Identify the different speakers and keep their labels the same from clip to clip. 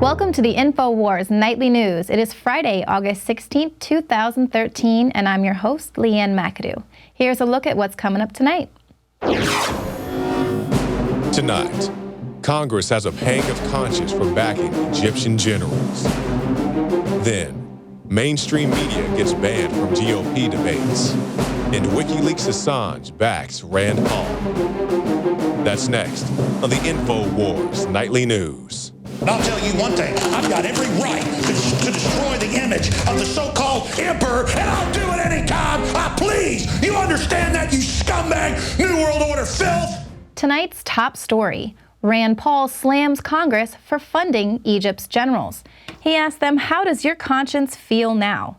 Speaker 1: Welcome to the Infowars Nightly News. It is Friday, August 16th, 2013, and I'm your host, Leanne McAdoo. Here's a look at what's coming up tonight.
Speaker 2: Tonight, Congress has a pang of conscience for backing Egyptian generals. Then, mainstream media gets banned from GOP debates. And WikiLeaks Assange backs Rand Paul. That's next on the Infowars Nightly News.
Speaker 3: And I'll tell you one thing, I've got every right to destroy the image of the so-called emperor, and I'll do it anytime I please. You understand that, you scumbag, New World Order filth?
Speaker 1: Tonight's top story, Rand Paul slams Congress for funding Egypt's generals. He asked them, how does your conscience feel now?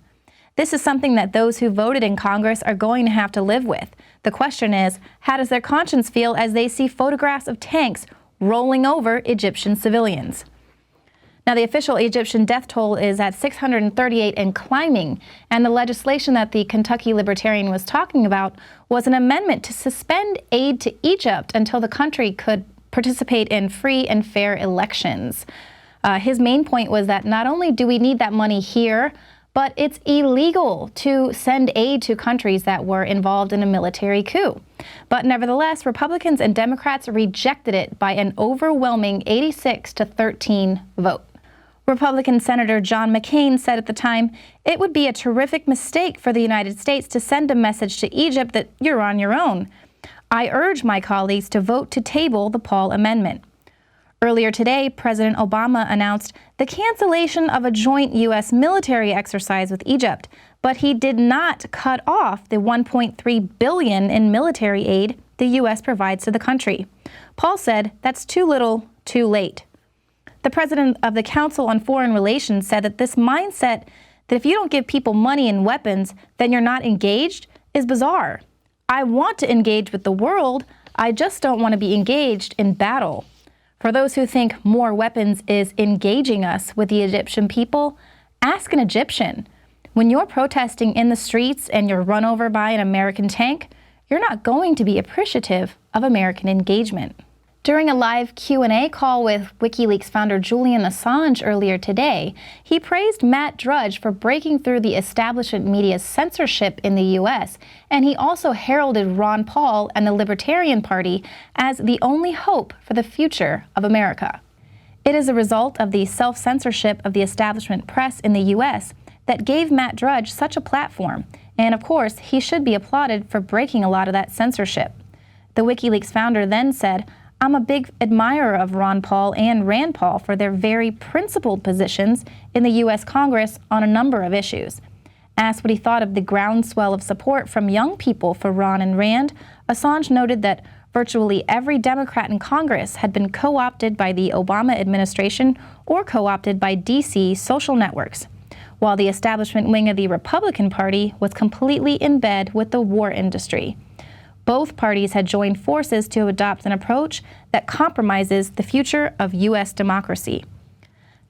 Speaker 1: This is something that those who voted in Congress are going to have to live with. The question is, how does their conscience feel as they see photographs of tanks rolling over Egyptian civilians? Now, the official Egyptian death toll is at 638 and climbing, and the legislation that the Kentucky Libertarian was talking about was an amendment to suspend aid to Egypt until the country could participate in free and fair elections. His main point was that not only do we need that money here, but it's illegal to send aid to countries that were involved in a military coup. But nevertheless, Republicans and Democrats rejected it by an overwhelming 86-13 vote. Republican Senator John McCain said at the time, it would be a terrific mistake for the United States to send a message to Egypt that you're on your own. I urge my colleagues to vote to table the Paul Amendment. Earlier today, President Obama announced the cancellation of a joint U.S. military exercise with Egypt, but he did not cut off the $1.3 billion in military aid the U.S. provides to the country. Paul said that's too little, too late. The president of the Council on Foreign Relations said that this mindset that if you don't give people money and weapons, then you're not engaged, is bizarre. I want to engage with the world, I just don't want to be engaged in battle. For those who think more weapons is engaging us with the Egyptian people, ask an Egyptian. When you're protesting in the streets and you're run over by an American tank, you're not going to be appreciative of American engagement. During a live Q&A call with WikiLeaks founder Julian Assange earlier today, he praised Matt Drudge for breaking through the establishment media's censorship in the U.S., and he also heralded Ron Paul and the Libertarian Party as the only hope for the future of America. It is a result of the self-censorship of the establishment press in the U.S. that gave Matt Drudge such a platform, and of course, he should be applauded for breaking a lot of that censorship. The WikiLeaks founder then said, I'm a big admirer of Ron Paul and Rand Paul for their very principled positions in the U.S. Congress on a number of issues. Asked what he thought of the groundswell of support from young people for Ron and Rand, Assange noted that virtually every Democrat in Congress had been co-opted by the Obama administration or co-opted by D.C. social networks, while the establishment wing of the Republican Party was completely in bed with the war industry. Both parties had joined forces to adopt an approach that compromises the future of U.S. democracy.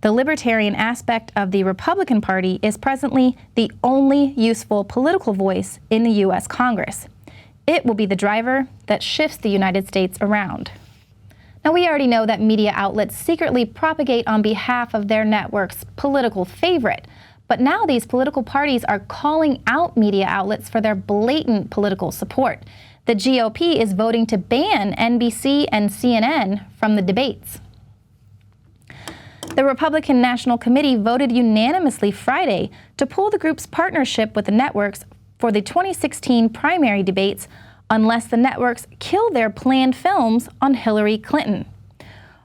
Speaker 1: The libertarian aspect of the Republican Party is presently the only useful political voice in the U.S. Congress. It will be the driver that shifts the United States around. Now, we already know that media outlets secretly propagate on behalf of their network's political favorite, but now these political parties are calling out media outlets for their blatant political support. The GOP is voting to ban NBC and CNN from the debates. The Republican National Committee voted unanimously Friday to pull the group's partnership with the networks for the 2016 primary debates unless the networks kill their planned films on Hillary Clinton.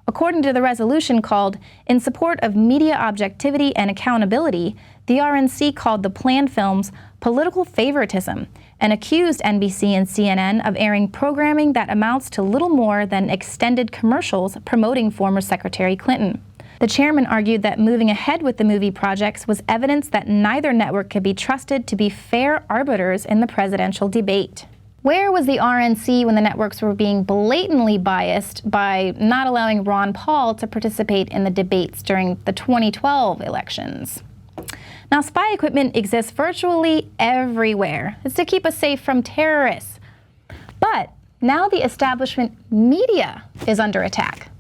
Speaker 1: According to the resolution called In Support of Media Objectivity and Accountability, the RNC called the planned films political favoritism and accused NBC and CNN of airing programming that amounts to little more than extended commercials promoting former Secretary Clinton. The chairman argued that moving ahead with the movie projects was evidence that neither network could be trusted to be fair arbiters in the presidential debate. Where was the RNC when the networks were being blatantly biased by not allowing Ron Paul to participate in the debates during the 2012 elections? Now, spy equipment exists virtually everywhere. It's to keep us safe from terrorists. But now the establishment media is under attack.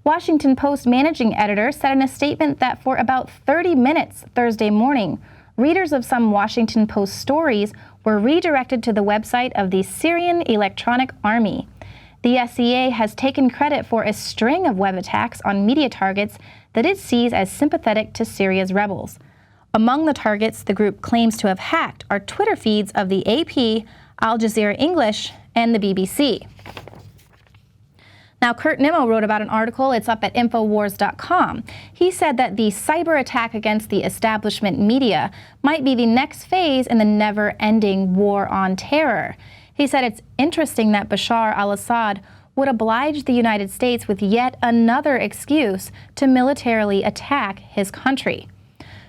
Speaker 1: Washington Post managing editor said in a statement that for about 30 minutes Thursday morning, readers of some Washington Post stories were redirected to the website of the Syrian Electronic Army. The SEA has taken credit for a string of web attacks on media targets that it sees as sympathetic to Syria's rebels. Among the targets the group claims to have hacked are Twitter feeds of the AP, Al Jazeera English, and the BBC. Now, Kurt Nimmo wrote about an article. It's up at Infowars.com. He said that the cyber attack against the establishment media might be the next phase in the never-ending war on terror. He said it's interesting that Bashar al-Assad would oblige the United States with yet another excuse to militarily attack his country.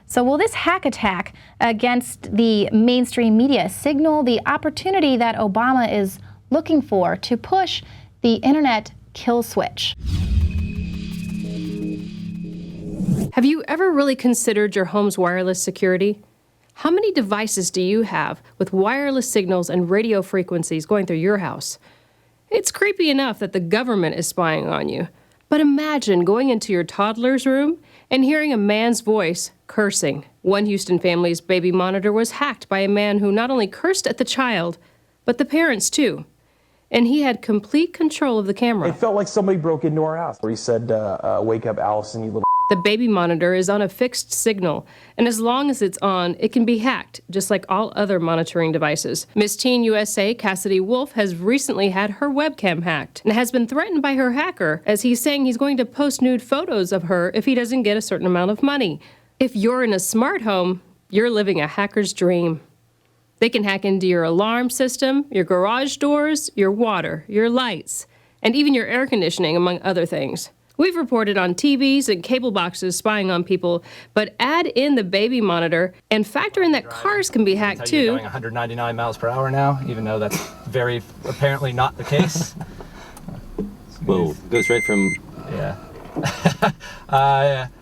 Speaker 1: So will this hack attack against the mainstream media signal the opportunity that Obama is looking for to push the internet kill switch?
Speaker 4: Have you ever really considered your home's wireless security? How many devices do you have with wireless signals and radio frequencies going through your house? It's creepy enough that the government is spying on you. But imagine going into your toddler's room and hearing a man's voice cursing. One Houston family's baby monitor was hacked by a man who not only cursed at the child, but the parents too. And he had complete control of the camera.
Speaker 5: It felt like somebody broke into our house. He said, wake up, Allison, you little...
Speaker 4: The baby monitor is on a fixed signal, and as long as it's on, it can be hacked, just like all other monitoring devices. Miss Teen USA Cassidy Wolf has recently had her webcam hacked and has been threatened by her hacker, as he's saying he's going to post nude photos of her if he doesn't get a certain amount of money. If you're in a smart home, you're living a hacker's dream. They can hack into your alarm system, your garage doors, your water, your lights, and even your air conditioning, among other things. We've reported on TVs and cable boxes spying on people, but add in the baby monitor and factor in that cars can be hacked too.
Speaker 6: You're going 199 miles per hour now, even though that's very apparently not the case.
Speaker 7: Whoa, goes right from...
Speaker 6: Yeah.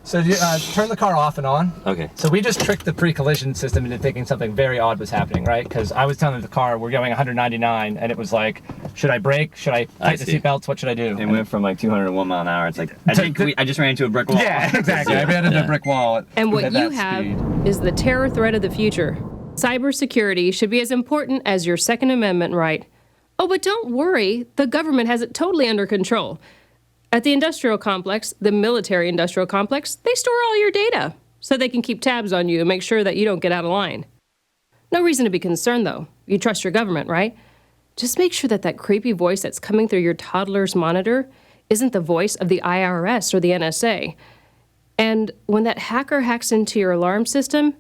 Speaker 6: So turn the car off and on.
Speaker 7: Okay.
Speaker 6: So we just tricked the pre-collision system into thinking something very odd was happening, right? Because I was telling the car we're going 199, and it was like, should I brake? Should I tighten the seatbelts? What should I do?
Speaker 7: It went from like 201 mile an hour. It's like, I just ran into a brick wall.
Speaker 6: Yeah, exactly. I ran into a brick wall.
Speaker 4: And what you have is the terror threat of the future. Cybersecurity should be as important as your Second Amendment right. Oh, but don't worry, the government has it totally under control. At the industrial complex, the military industrial complex, they store all your data so they can keep tabs on you and make sure that you don't get out of line. No reason to be concerned, though. You trust your government, right? Just make sure that that creepy voice that's coming through your toddler's monitor isn't the voice of the IRS or the NSA. And when that hacker hacks into your alarm system,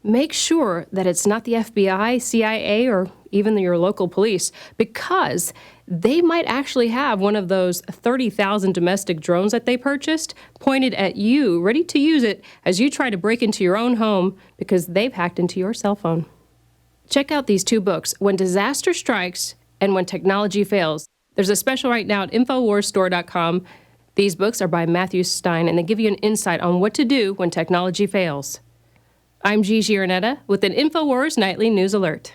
Speaker 4: make sure that it's not the FBI, CIA, or even your local police, because they might actually have one of those 30,000 domestic drones that they purchased pointed at you, ready to use it as you try to break into your own home because they've hacked into your cell phone. Check out these two books, When Disaster Strikes and When Technology Fails. There's a special right now at InfoWarsStore.com. These books are by Matthew Stein, and they give you an insight on what to do when technology fails. I'm Gigi Arnetta with an Infowars Nightly News Alert.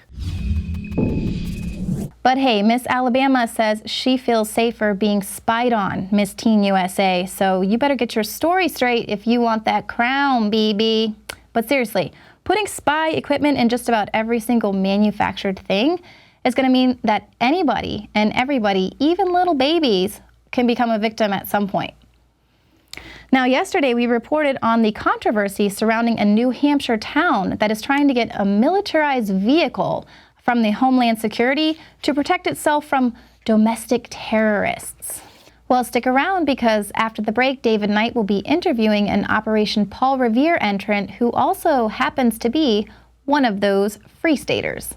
Speaker 1: But hey, Miss Alabama says she feels safer being spied on, Miss Teen USA, so you better get your story straight if you want that crown, BB. But seriously, putting spy equipment in just about every single manufactured thing is going to mean that anybody and everybody, even little babies, can become a victim at some point. Now, yesterday we reported on the controversy surrounding a New Hampshire town that is trying to get a militarized vehicle from the Homeland Security to protect itself from domestic terrorists. Well, stick around because after the break, David Knight will be interviewing an Operation Paul Revere entrant who also happens to be one of those Free Staters.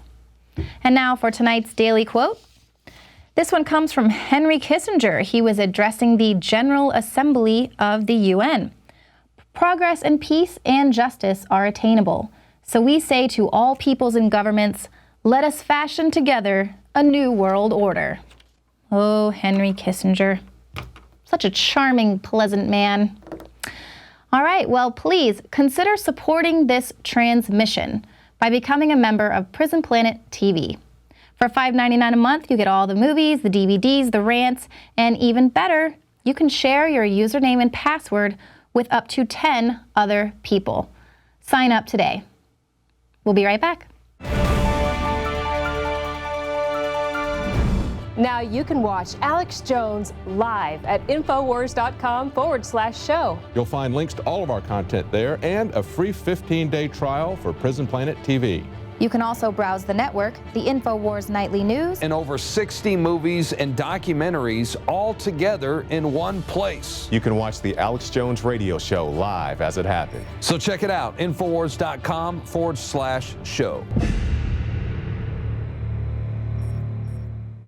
Speaker 1: And now for tonight's Daily Quote. This one comes from Henry Kissinger. He was addressing the General Assembly of the UN. Progress and peace and justice are attainable. So we say to all peoples and governments, let us fashion together a new world order. Oh, Henry Kissinger. Such a charming, pleasant man. All right, well, please consider supporting this transmission by becoming a member of Prison Planet TV. For $5.99 a month, you get all the movies, the DVDs, the rants, and even better, you can share your username and password with up to 10 other people. Sign up today. We'll be right back.
Speaker 8: Now you can watch Alex Jones live at Infowars.com/show.
Speaker 9: You'll find links to all of our content there and a free 15-day trial for Prison Planet TV.
Speaker 1: You can also browse the network, the Infowars Nightly News,
Speaker 10: and over 60 movies and documentaries all together in one place.
Speaker 2: You can watch the Alex Jones radio show live as it happened.
Speaker 10: So check it out, Infowars.com/show.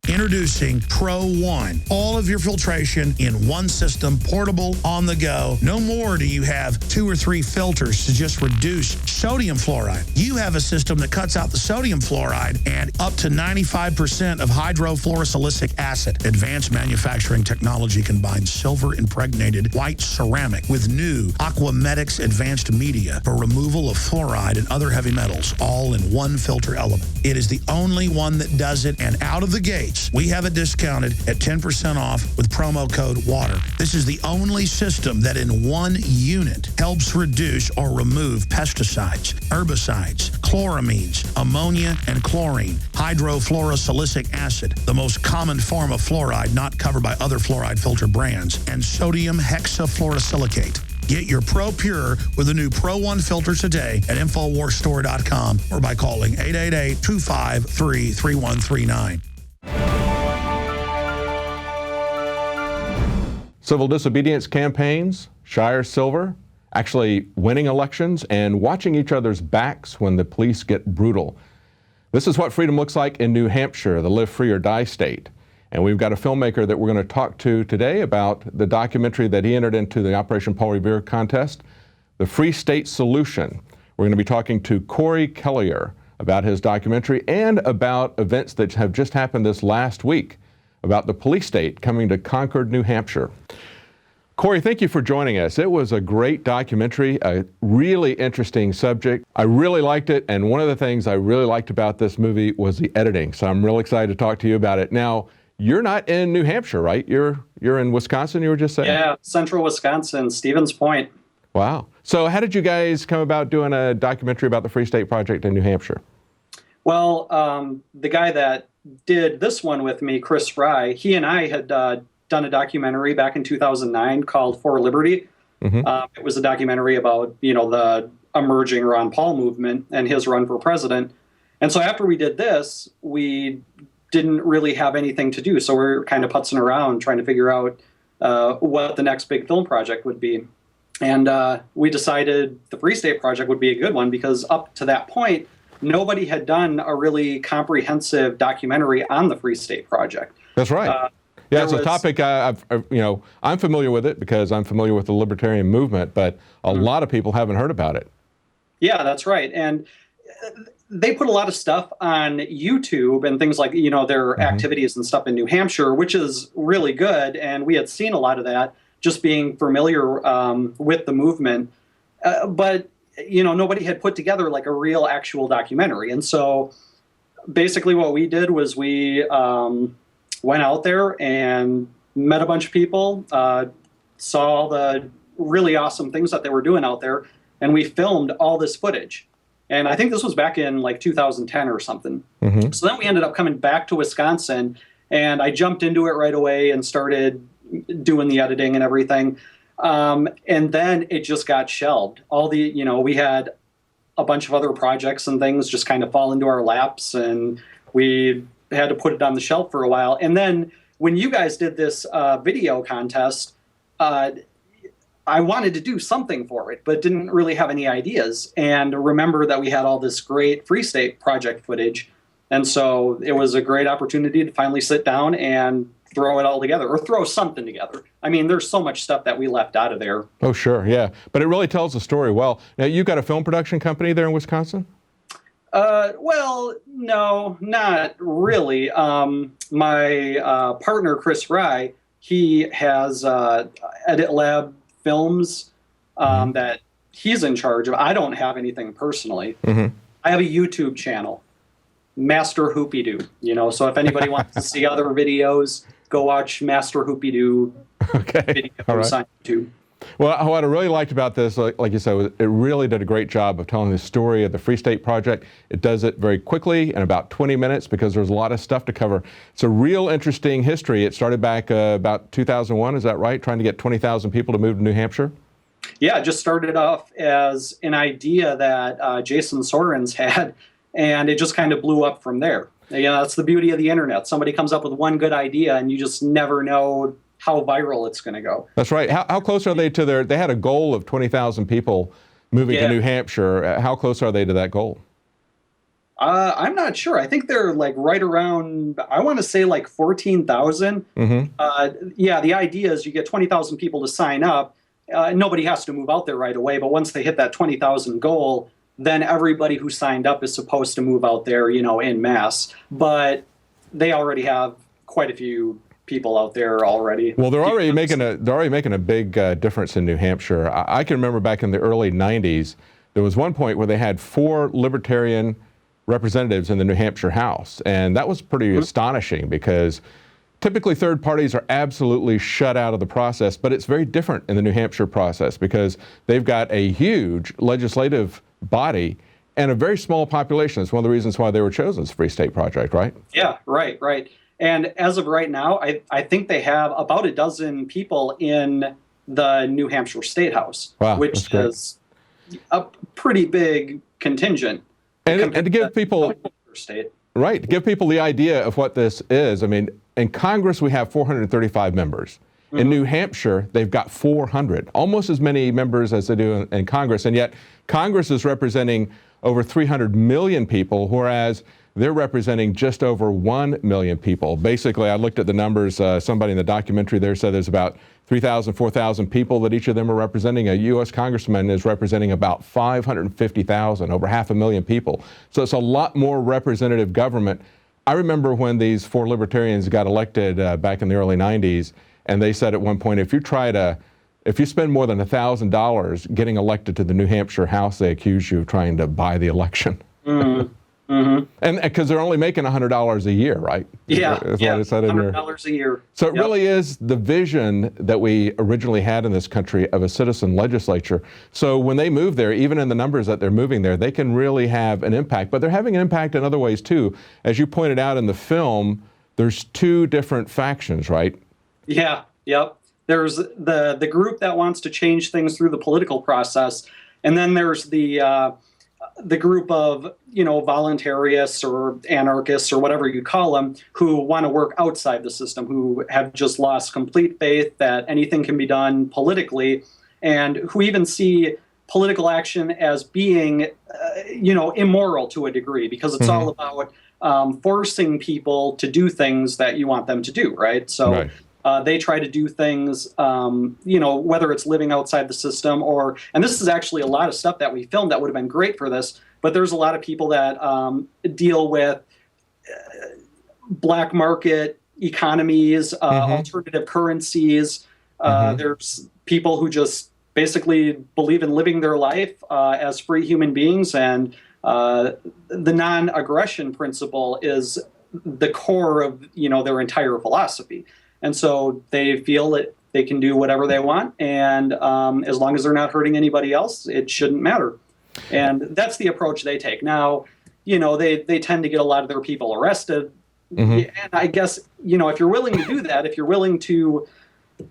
Speaker 3: Introducing Pro One. All of your filtration in one system, portable, on the go. No more do you have 2 or 3 filters to just reduce sodium fluoride. You have a system that cuts out the sodium fluoride and up to 95% of hydrofluorosilicic acid. Advanced manufacturing technology combines silver-impregnated white ceramic with new Aquamedics advanced media for removal of fluoride and other heavy metals, all in one filter element. It is the only one that does it, and out of the gates, we have it discounted at 10% off with promo code WATER. This is the only system that in one unit helps reduce or remove pesticides, herbicides, chloramines, ammonia, and chlorine, hydrofluorosilicic acid, the most common form of fluoride not covered by other fluoride filter brands, and sodium hexafluorosilicate. Get your Pro Pure with the new Pro One filter today at InfoWarsStore.com or by calling 888-253-3139.
Speaker 9: Civil disobedience campaigns, Shire Silver, actually winning elections, and watching each other's backs when the police get brutal. This is what freedom looks like in New Hampshire, the live free or die state. And we've got a filmmaker that we're going to talk to today about the documentary that he entered into the Operation Paul Revere contest, The Free State Solution. We're going to be talking to Kealiher about his documentary and about events that have just happened this last week about the police state coming to Concord, New Hampshire. Corey, thank you for joining us. It was a great documentary, a really interesting subject. I really liked it, and one of the things I really liked about this movie was the editing, so I'm really excited to talk to you about it. Now, you're not in New Hampshire, right? You're in Wisconsin, you were just saying?
Speaker 11: Yeah, central Wisconsin, Stevens Point.
Speaker 9: Wow. So how did you guys come about doing a documentary about the Free State Project in New Hampshire?
Speaker 11: Well, the guy that did this one with me, Chris Fry, he and I had done a documentary back in 2009 called For Liberty. It was a documentary about, the emerging Ron Paul movement and his run for president. And so after we did this, we didn't really have anything to do. So we're kind of putzing around trying to figure out what the next big film project would be. And we decided the Free State Project would be a good one because up to that point, nobody had done a really comprehensive documentary on the Free State Project.
Speaker 9: That's right. Yeah, it's a topic I'm familiar with it because I'm familiar with the libertarian movement, but a lot of people haven't heard about it.
Speaker 11: Yeah, that's right. And they put a lot of stuff on YouTube and things like, their activities and stuff in New Hampshire, which is really good. And we had seen a lot of that just being familiar with the movement. But nobody had put together like a real actual documentary. And so basically what we did was we went out there and met a bunch of people, saw all the really awesome things that they were doing out there, and we filmed all this footage. And I think this was back in like 2010 or something. So then we ended up coming back to Wisconsin, and I jumped into it right away and started doing the editing and everything. And then it just got shelved. All the, we had a bunch of other projects and things just kind of fall into our laps, and we had to put it on the shelf for a while. And then when you guys did this video contest, I wanted to do something for it, but didn't really have any ideas. And remember that we had all this great Free State Project footage. And so it was a great opportunity to finally sit down and throw it all together, or throw something together. I mean, there's so much stuff that we left out of there.
Speaker 9: Oh, sure, yeah. But it really tells the story well. Now, you've got a film production company there in Wisconsin?
Speaker 11: Well, no, not really. My partner, Chris Fry, he has Edit Lab Films that he's in charge of. I don't have anything personally. I have a YouTube channel, Master Hoopy Doo. So if anybody wants to see other videos, go watch Master Hoopy Doo
Speaker 9: Okay. All right.
Speaker 11: on YouTube.
Speaker 9: Well, what I really liked about this, like you said, was it really did a great job of telling the story of the Free State Project. It does it very quickly in about 20 minutes because there's a lot of stuff to cover. It's a real interesting history. It started back about 2001, is that right? Trying to get 20,000 people to move to New Hampshire?
Speaker 11: Yeah, it just started off as an idea that Jason Sorens had, and it just kind of blew up from there. You know, that's the beauty of the internet. Somebody comes up with one good idea, and you just never know how viral it's going to go.
Speaker 9: That's right. How close are they to they had a goal of 20,000 people moving to New Hampshire. How close are they to that goal?
Speaker 11: I'm not sure. I think they're like right around, I want to say like 14,000. Yeah, the idea is you get 20,000 people to sign up. Nobody has to move out there right away, but once they hit that 20,000 goal, then everybody who signed up is supposed to move out there, you know, en masse. But they already have quite a few people out there already.
Speaker 9: Well, they're already making a big difference in New Hampshire. I can remember back in the early 90s, there was one point where they had 4 libertarian representatives in the New Hampshire House, and that was pretty astonishing because typically third parties are absolutely shut out of the process, but it's very different in the New Hampshire process because they've got a huge legislative body and a very small population. It's one of the reasons why they were chosen as Free State Project, right?
Speaker 11: Yeah, right. And as of right now, I think they have about a dozen people in the New Hampshire State House, which is a pretty big contingent.
Speaker 9: And to give people, to give people the idea of what this is, I mean, in Congress we have 435 members. In New Hampshire, they've got 400, almost as many members as they do in Congress, and yet Congress is representing over 300 million people, whereas they're representing just over 1 million people. Basically, I looked at the numbers. Somebody in the documentary there said there's about 3,000, 4,000 people that each of them are representing. A U.S. congressman is representing about 550,000, over 500,000 people. So it's a lot more representative government. I remember when these 4 libertarians got elected back in the early 90s, and they said at one point, if you spend more than $1,000 getting elected to the New Hampshire House, they accuse you of trying to buy the election. And because they're only making $100 a year, right?
Speaker 11: Yeah,
Speaker 9: That's what it said in there.
Speaker 11: $100 a year.
Speaker 9: So it really is the vision that we originally had in this country of a citizen legislature. So when they move there, even in the numbers that they're moving there, they can really have an impact. But they're having an impact in other ways too. As you pointed out in the film, there's 2 different factions, right?
Speaker 11: Yeah, yep. There's the group that wants to change things through the political process, and then there's the group of, you know, voluntarists or anarchists or whatever you call them, who want to work outside the system, who have just lost complete faith that anything can be done politically, and who even see political action as being, you know, immoral to a degree, because it's all about forcing people to do things that you want them to do, right? So they try to do things, you know, whether it's living outside the system and this is actually a lot of stuff that we filmed that would have been great for this, but there's a lot of people that deal with black market economies, alternative currencies. There's people who just basically believe in living their life as free human beings, and the non-aggression principle is the core of, you know, their entire philosophy. And so they feel that they can do whatever they want, and as long as they're not hurting anybody else, it shouldn't matter. And that's the approach they take. Now, you know, they tend to get a lot of their people arrested. And I guess, you know, if you're willing to do that, if you're willing to,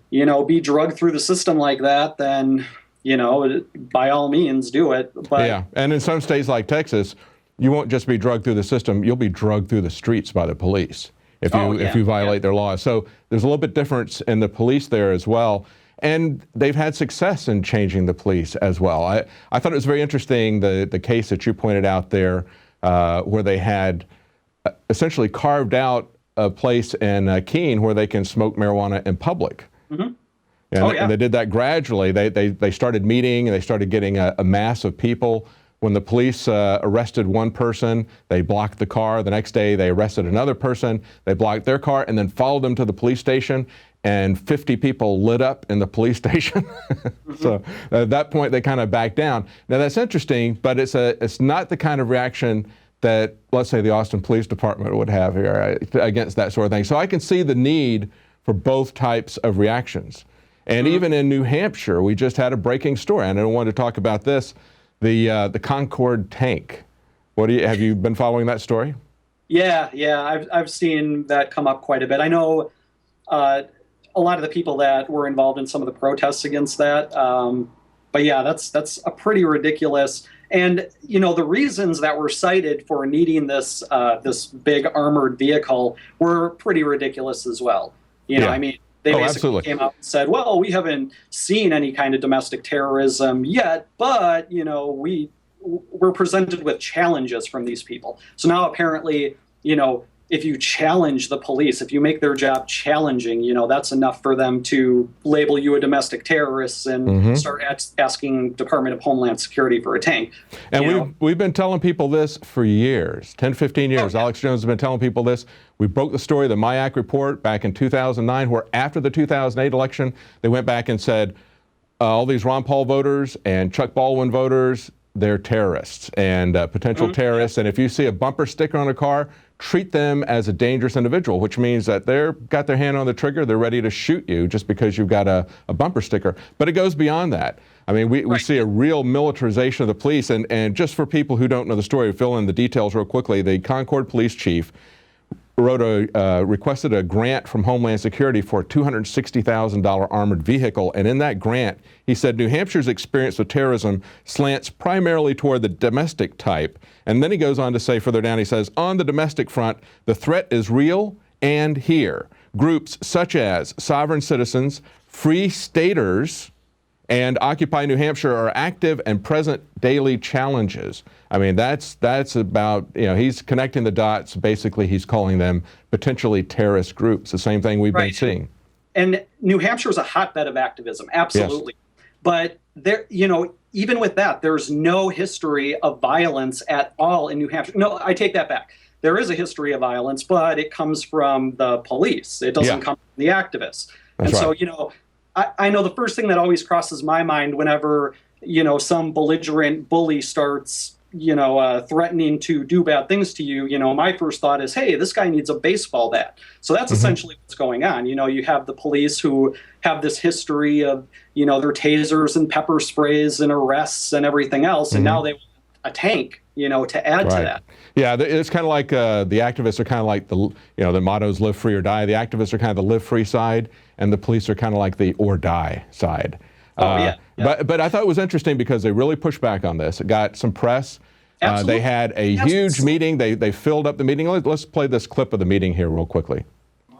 Speaker 11: you know, be drugged through the system like that, then, you know, by all means do it. But
Speaker 9: yeah, and in some states like Texas, you won't just be drugged through the system, you'll be drugged through the streets by the police if you violate their laws. So there's a little bit difference in the police there as well. And they've had success in changing the police as well. I thought it was very interesting, the case that you pointed out there, where they had essentially carved out a place in Keene where they can smoke marijuana in public. And they did that gradually. They started meeting, and they started getting a mass of people. When the police arrested one person, they blocked the car. The next day, they arrested another person. They blocked their car and then followed them to the police station, and 50 people lit up in the police station. So at that point, they kind of backed down. Now, that's interesting, but it's not the kind of reaction that, let's say, the Austin Police Department would have here against that sort of thing. So I can see the need for both types of reactions. And even in New Hampshire, we just had a breaking story, and I wanted to talk about this, the Concorde tank. Have you been following that story?
Speaker 11: Yeah, I've seen that come up quite a bit. I know a lot of the people that were involved in some of the protests against that. But yeah, that's a pretty ridiculous. And the reasons that were cited for needing this this big armored vehicle were pretty ridiculous as well. I mean, they basically came out and said, well, we haven't seen any kind of domestic terrorism yet, but we're presented with challenges from these people. So now apparently, if you challenge the police, if you make their job challenging, that's enough for them to label you a domestic terrorist and start asking Department of Homeland Security for a tank.
Speaker 9: And we've been telling people this for years, 10, 15 years. Okay. Alex Jones has been telling people this. We broke the story of the MIAC report back in 2009, where after the 2008 election, they went back and said, all these Ron Paul voters and Chuck Baldwin voters, they're terrorists and potential terrorists. And if you see a bumper sticker on a car, treat them as a dangerous individual, which means that they've got their hand on the trigger, they're ready to shoot you just because you've got a bumper sticker. But it goes beyond that. I mean, we see a real militarization of the police. And just for people who don't know the story, fill in the details real quickly, the Concord police chief requested a grant from Homeland Security for a $260,000 armored vehicle. And in that grant, he said New Hampshire's experience with terrorism slants primarily toward the domestic type. And then he goes on to say further down, he says, on the domestic front, the threat is real and here. Groups such as sovereign citizens, free staters, and Occupy New Hampshire are active and present daily challenges. I mean, that's about, he's connecting the dots. Basically, he's calling them potentially terrorist groups, the same thing we've been seeing.
Speaker 11: And New Hampshire is a hotbed of activism, absolutely. Yes. But there, even with that, there's no history of violence at all in New Hampshire. No, I take that back. There is a history of violence, but it comes from the police. It doesn't come from the activists. That's right. So, I know the first thing that always crosses my mind whenever, some belligerent bully starts, threatening to do bad things to you, my first thought is, hey, this guy needs a baseball bat. So that's essentially what's going on. You have the police who have this history of, their tasers and pepper sprays and arrests and everything else. And now they want a tank, to add to that. Yeah,
Speaker 9: it's kind of like the activists are kind of like the mottos live free or die. The activists are kind of the live free side, and the police are kind of like the or die side. But I thought it was interesting because they really pushed back on this. It got some press. They had a huge meeting. They filled up the meeting. Let's play this clip of the meeting here real quickly.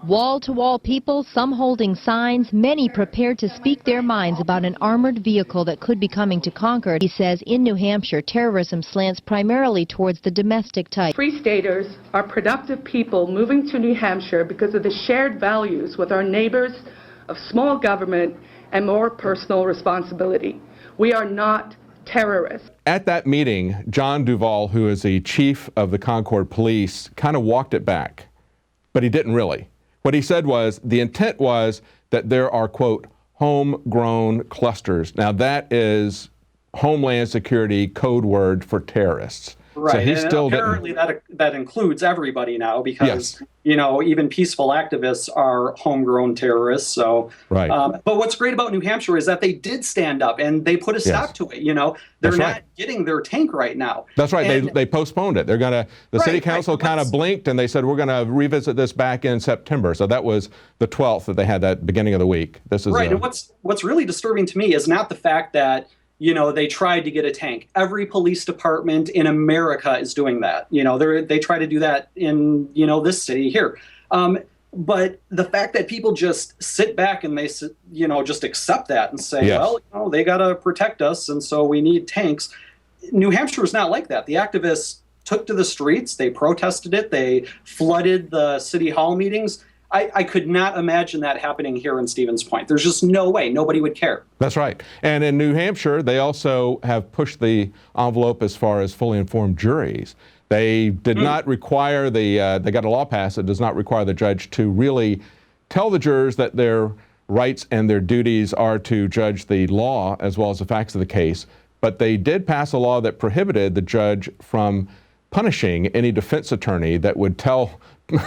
Speaker 12: Wall-to-wall people, some holding signs, many prepared to speak their minds about an armored vehicle that could be coming to Concord. He says in New Hampshire, terrorism slants primarily towards the domestic type.
Speaker 13: Free staters are productive people moving to New Hampshire because of the shared values with our neighbors of small government and more personal responsibility. We are not terrorists.
Speaker 9: At that meeting, John Duvall, who is the chief of the Concord Police, kind of walked it back, but he didn't really. What he said was, the intent was that there are, quote, homegrown clusters. Now that is Homeland Security code word for terrorists.
Speaker 11: Right,
Speaker 9: so he
Speaker 11: and
Speaker 9: still
Speaker 11: apparently that includes everybody now because, even peaceful activists are homegrown terrorists. So, but what's great about New Hampshire is that they did stand up and they put a stop to it. They're not getting their tank right now.
Speaker 9: That's right. And they postponed it. They're going to, the city council kind of blinked and they said, we're going to revisit this back in September. So that was the 12th that they had that beginning of the week. This is
Speaker 11: right. And what's really disturbing to me is not the fact that, they tried to get a tank. Every police department in America is doing that. They try to do that in, this city here. But the fact that people just sit back and they, just accept that and say, well, they got to protect us. And so we need tanks. New Hampshire is not like that. The activists took to the streets. They protested it. They flooded the city hall meetings. I could not imagine that happening here in Stevens Point. There's just no way. Nobody would care.
Speaker 9: That's right. And in New Hampshire, they also have pushed the envelope as far as fully informed juries. They did not require they got a law passed that does not require the judge to really tell the jurors that their rights and their duties are to judge the law as well as the facts of the case. But they did pass a law that prohibited the judge from punishing any defense attorney that would tell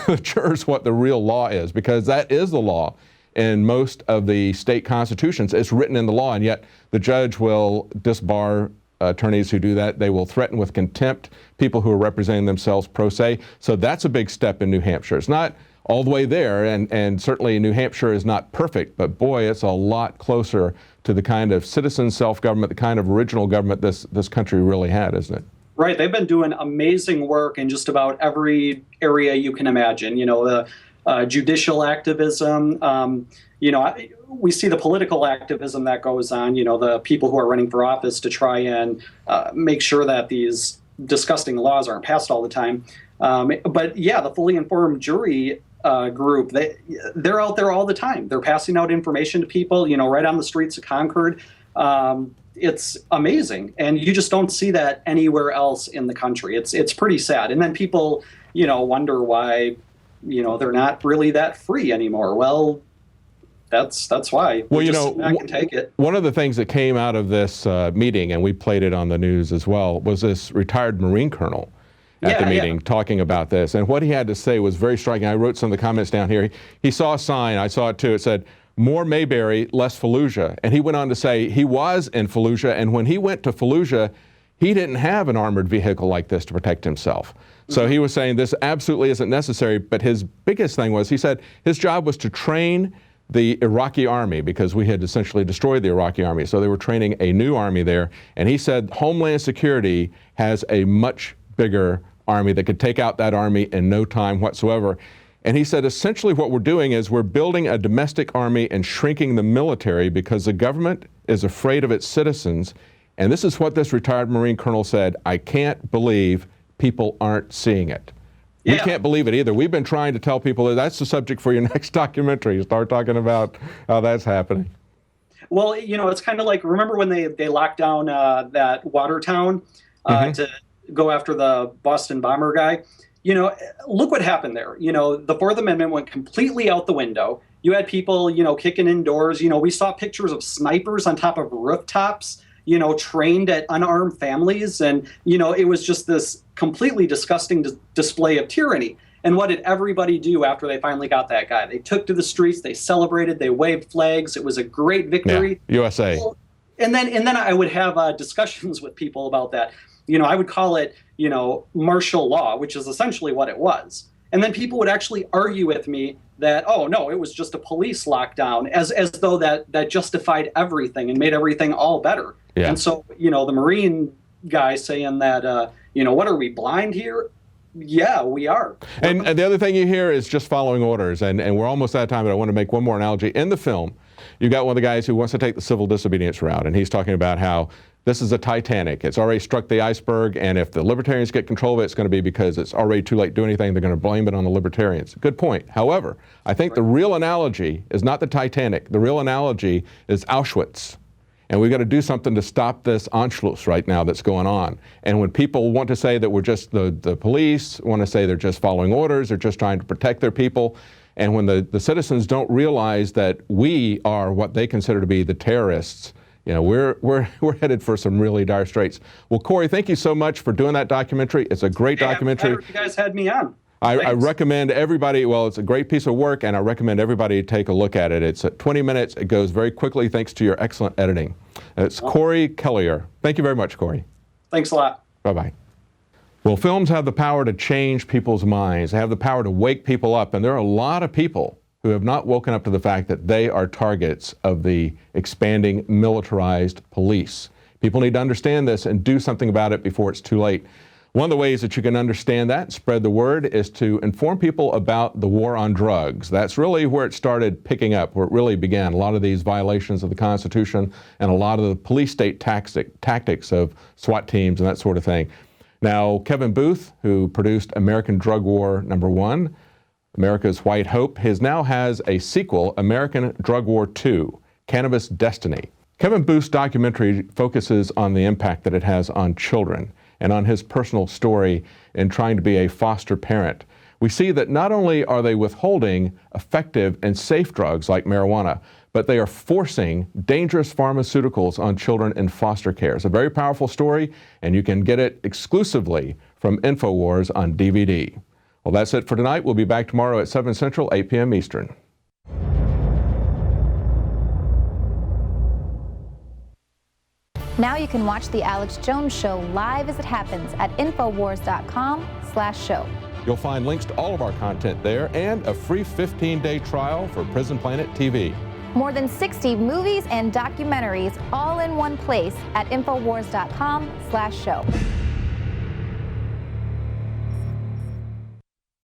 Speaker 9: the jurors what the real law is, because that is the law in most of the state constitutions. It's written in the law, and yet the judge will disbar attorneys who do that. They will threaten with contempt people who are representing themselves pro se. So that's a big step in New Hampshire. It's not all the way there, and certainly New Hampshire is not perfect, but boy, it's a lot closer to the kind of citizen self-government, the kind of original government this country really had, isn't it?
Speaker 11: Right. They've been doing amazing work in just about every area you can imagine. You know, the judicial activism, you know, we see the political activism that goes on, you know, the people who are running for office to try and make sure that these disgusting laws aren't passed all the time. But yeah, the fully informed jury group, they're out there all the time. They're passing out information to people, you know, right on the streets of Concord. It's amazing. And you just don't see that anywhere else in the country. It's pretty sad. And then people, you know, wonder why, you know, they're not really that free anymore. Well, that's why.
Speaker 9: Well, you know,
Speaker 11: I can take it.
Speaker 9: One of the things that came out of this meeting, and we played it on the news as well, was this retired Marine colonel at the meeting talking about this. And what he had to say was very striking. I wrote some of the comments down here. He saw a sign, I saw it too, it said, "More Mayberry, less Fallujah." And he went on to say he was in Fallujah, and when he went to Fallujah, he didn't have an armored vehicle like this to protect himself. So he was saying this absolutely isn't necessary, but his biggest thing was, he said his job was to train the Iraqi army, because we had essentially destroyed the Iraqi army. So they were training a new army there. And he said Homeland Security has a much bigger army that could take out that army in no time whatsoever. And he said essentially what we're doing is we're building a domestic army and shrinking the military because the government is afraid of its citizens. And this is what this retired Marine colonel said: "I can't believe people aren't seeing it." We can't believe it either. We've been trying to tell people that that's the subject for your next documentary. Start talking about how that's happening.
Speaker 11: Well, you know, it's kind of like, remember when they locked down that Watertown to go after the Boston bomber guy? You know, look what happened there. You know, the Fourth Amendment went completely out the window. You had people, you know, kicking indoors. You know, we saw pictures of snipers on top of rooftops, you know, trained at unarmed families. And, you know, it was just this completely disgusting display of tyranny. And what did everybody do after they finally got that guy? They took to the streets, they celebrated, they waved flags. It was a great victory.
Speaker 9: Yeah, USA.
Speaker 11: And then I would have discussions with people about that. You know, I would call it, you know, martial law, which is essentially what it was. And then people would actually argue with me that, oh, no, it was just a police lockdown, as though that justified everything and made everything all better. Yeah. And so, you know, the Marine guy saying that, you know, what are we, blind here? Yeah, we are.
Speaker 9: And the other thing you hear is just following orders. And we're almost out of time, but I want to make one more analogy. In the film, you got one of the guys who wants to take the civil disobedience route, and he's talking about how this is a Titanic. It's already struck the iceberg, and if the Libertarians get control of it, it's going to be because it's already too late to do anything. They're going to blame it on the Libertarians. Good point. However, I think the real analogy is not the Titanic. The real analogy is Auschwitz. And we've got to do something to stop this Anschluss right now that's going on. And when people want to say that we're just the police, want to say they're just following orders, they're just trying to protect their people, and when the citizens don't realize that we are what they consider to be the terrorists, you know, we're headed for some really dire straits. Well, Corey, thank you so much for doing that documentary. It's a great documentary.
Speaker 11: You guys had me on.
Speaker 9: I recommend everybody, well, it's a great piece of work, and I recommend everybody take a look at it. It's 20 minutes. It goes very quickly thanks to your excellent editing. It's Corey Kealiher. Thank you very much, Corey.
Speaker 11: Thanks a lot.
Speaker 9: Bye-bye. Well, films have the power to change people's minds. They have the power to wake people up, and there are a lot of people who have not woken up to the fact that they are targets of the expanding militarized police. People need to understand this and do something about it before it's too late. One of the ways that you can understand that and spread the word is to inform people about the war on drugs. That's really where it started picking up, where it really began. A lot of these violations of the Constitution and a lot of the police state tactics of SWAT teams and that sort of thing. Now, Kevin Booth, who produced American Drug War #1, America's White Hope, now has a sequel, American Drug War II, Cannabis Destiny. Kevin Booth's documentary focuses on the impact that it has on children and on his personal story in trying to be a foster parent. We see that not only are they withholding effective and safe drugs like marijuana, but they are forcing dangerous pharmaceuticals on children in foster care. It's a very powerful story, and you can get it exclusively from Infowars on DVD. Well, that's it for tonight. We'll be back tomorrow at 7 Central, 8 p.m. Eastern.
Speaker 1: Now you can watch The Alex Jones Show live as it happens at Infowars.com/show.
Speaker 9: You'll find links to all of our content there and a free 15-day trial for Prison Planet TV.
Speaker 1: More than 60 movies and documentaries all in one place at Infowars.com/show.